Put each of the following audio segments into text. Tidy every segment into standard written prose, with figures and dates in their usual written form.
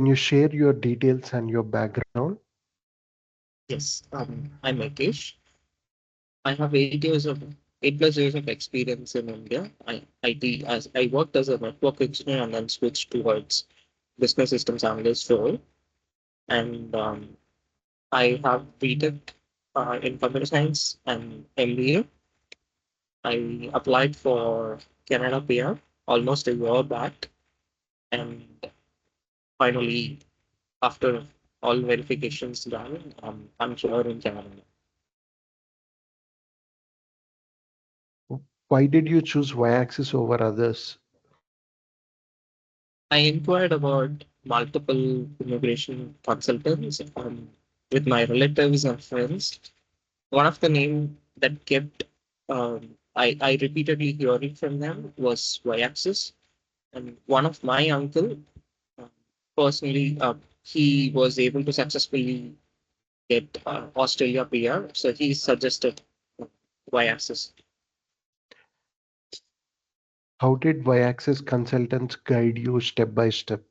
you share your details and your background? Yes, I'm Ekkesh. I have 8 plus years of experience in India. I worked as a network engineer and then switched towards business systems analyst role. And I have BTech in computer science and MBA. I applied for Canada PR almost a year back, and finally, after all verifications done, I'm here in Canada. Why did you choose Y-axis over others? I inquired about multiple immigration consultants with my relatives and friends. One of the name that kept I repeatedly hearing from them was Y-axis, and one of my uncle uh, personally he was able to successfully get Australia PR, so he suggested Y-axis. How did Y-axis consultants guide you step by step?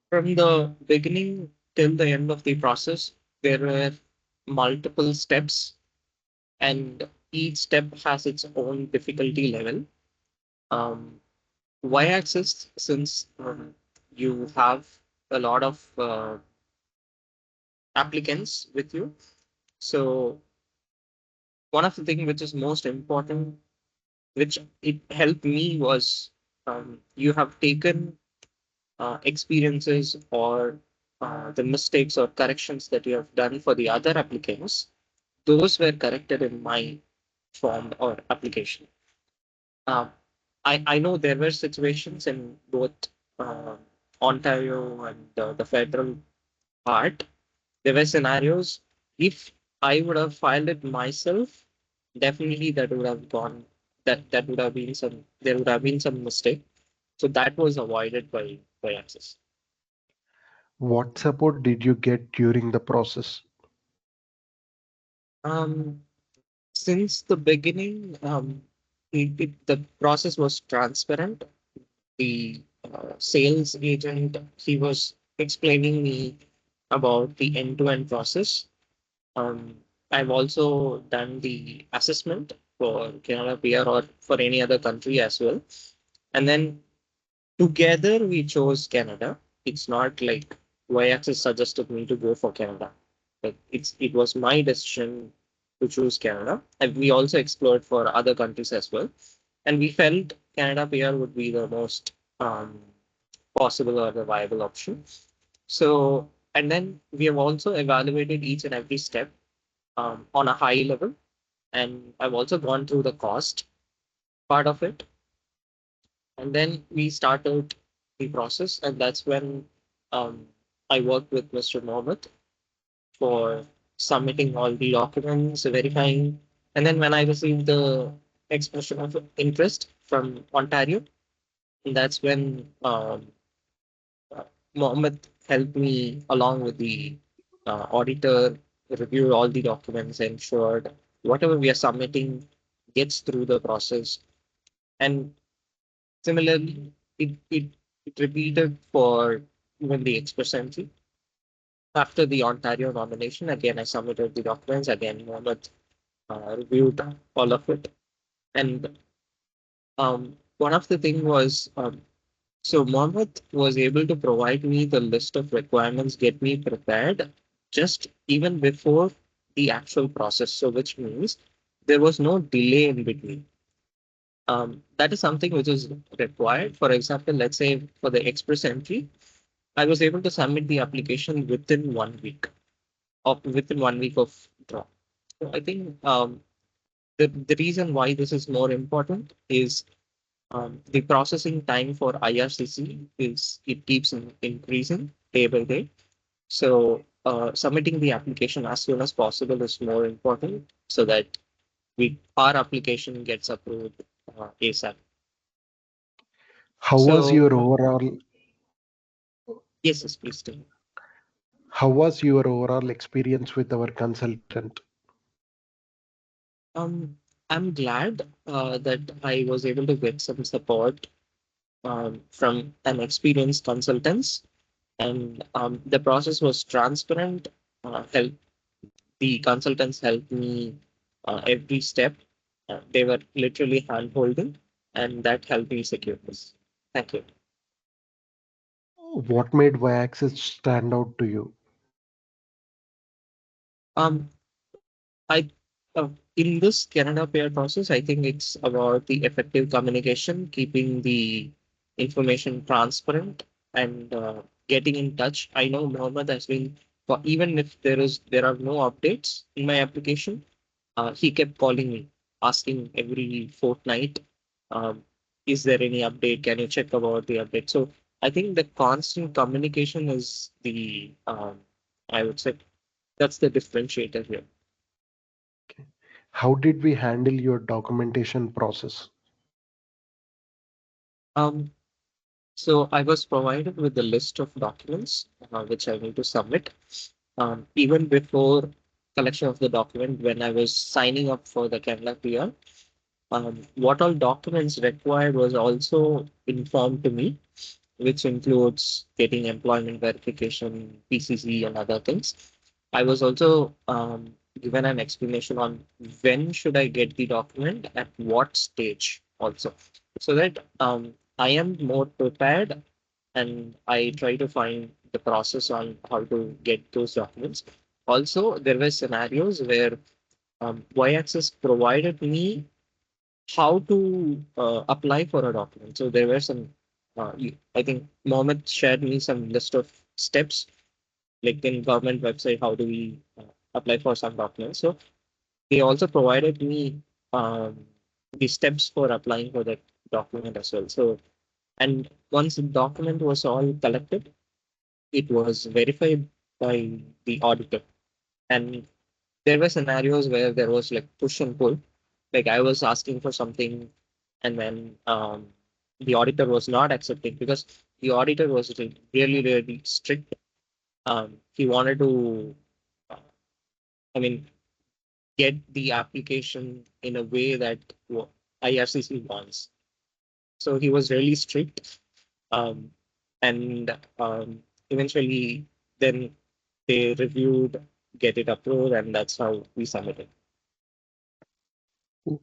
From the beginning till the end of the process, there were multiple steps, and each step has its own difficulty level. Um, Y-axis, since you have a lot of applicants with you, so one of the things which is most important, which it helped me was you have taken experiences or the mistakes or corrections that you have done for the other applicants, those were corrected in my form or application. Uh, I know there were situations in both uh, Ontario and the federal part. There were scenarios. If I would have filed it myself, definitely that would have gone. That would have been some. There would have been some mistake. So that was avoided by Access. What support did you get during the process? Um, since the beginning, the process was transparent. The sales agent, he was explaining me about the end-to-end process. Um, I've also done the assessment for Canada PR or for any other country as well. And then together we chose Canada. It's not like Y-axis suggested me to go for Canada. Like it was my decision to choose Canada. And we also explored for other countries as well. And we felt Canada PR would be the most um, possible or the viable option. So, and then we have also evaluated each and every step on a high level. And I've also gone through the cost part of it. And then we started the process. And that's when um, I worked with Mr. Mohammed for submitting all the documents, verifying. And then when I received the expression of interest from Ontario, that's when uh, Mohammed helped me along with the auditor, review all the documents, ensured whatever we are submitting gets through the process. And similarly, it repeated for even the express entry. After the Ontario nomination, again, I submitted the documents. Again, Mohammed reviewed all of it. And one of the thing was so Mohammed was able to provide me the list of requirements, get me prepared just even before the actual process. So which means there was no delay in between. That is something which is required. For example, let's say for the express entry, I was able to submit the application within 1 week of within 1 week of draw. So I think the reason why this is more important is the processing time for IRCC is it keeps increasing day by day. So submitting the application as soon as possible is more important so that we our application gets approved ASAP. How was So your overall yes, yes, please tell me. how was your overall experience with our consultant? I'm glad that I was able to get some support from an experienced consultant, and the process was transparent. Help The consultants helped me every step. They were literally hand holding, and that helped me secure this. Thank you. What made Y-axis stand out to you? Um, I In this Canada pair process, I think it's about the effective communication, keeping the information transparent, and getting in touch. I know Mohammed has been, even if there are no updates in my application, he kept calling me, asking every fortnight, um, is there any update? Can you check about the update? So I think the constant communication is I would say that's the differentiator here. How did we handle your documentation process? Um, so I was provided with a list of documents which I need to submit. Even before collection of the document, when I was signing up for the Canada PR, what all documents required was also informed to me, which includes getting employment verification, PCC, and other things. I was also given an explanation on when should I get the document, at what stage also, so that I am more prepared, and I try to find the process on how to get those documents. Also, there were scenarios where Y-Access provided me how to apply for a document. So there were some, I think Mohammed shared me some list of steps, like in government website, how do we apply for some documents. So they also provided me the steps for applying for that document as well. So, and once the document was all collected, it was verified by the auditor. And there were scenarios where there was like push and pull. Like I was asking for something, and then the auditor was not accepting, because the auditor was really, really strict. He wanted to, uh, I mean, get the application in a way that IRCC wants. So he was really strict. Um, and eventually, then they reviewed, get it approved, and that's how we submitted.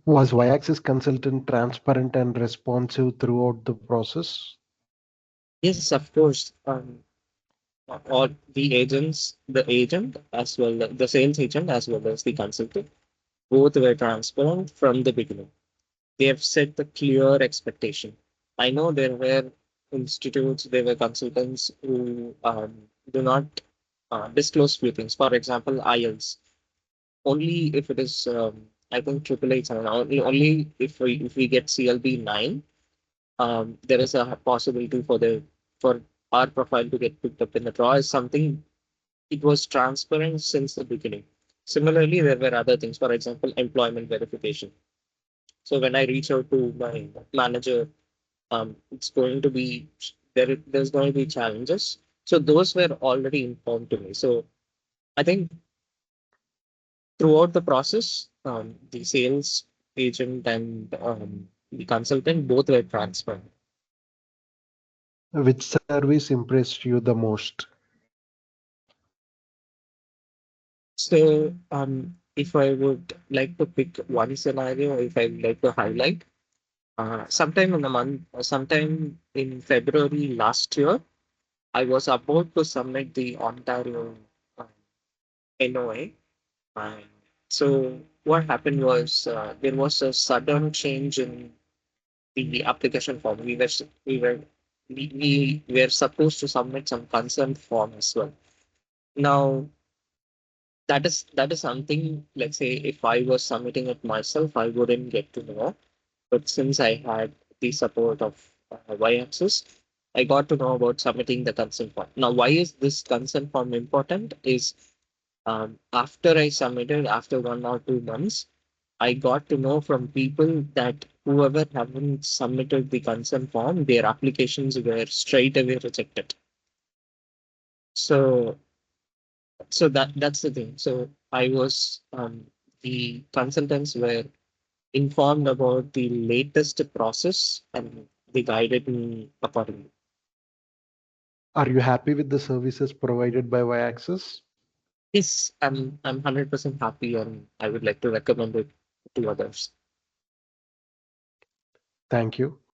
Was Y-axis consultant transparent and responsive throughout the process? Yes, of course. Or the agent as well, the sales agent as well as the consultant, both were transparent from the beginning. They have set the clear expectation. I know there were institutes, there were consultants who do not disclose few things. For example, IELTS. Only if it is, I think triple eight, only if we get CLB 9, there is a possibility for our profile to get picked up in the draw. Is something, it was transparent since the beginning. Similarly, there were other things, for example, employment verification. So when I reach out to my manager, it's going to be there's going to be challenges. So those were already informed to me. So I think throughout the process, the sales agent and the consultant both were transparent. Which service impressed you the most? So if I would like to pick one scenario, if I would like to highlight, sometime in February last year, I was about to submit the Ontario uh, NOA. And so what happened was there was a sudden change in the application form. We were supposed to submit some consent form as well. Now that is something. Let's say if I was submitting it myself, I wouldn't get to know. But since I had the support of Y-Axis, I got to know about submitting the consent form. Now, why is this consent form important? Is after I submitted, after 1 or 2 months, I got to know from people that whoever haven't submitted the consent form, their applications were straight away rejected. So, so that's the thing. So I was the consultants were informed about the latest process, and they guided me accordingly. Are you happy with the services provided by Y-axis? Yes, I'm 100% happy, and I would like to recommend it to others. Thank you.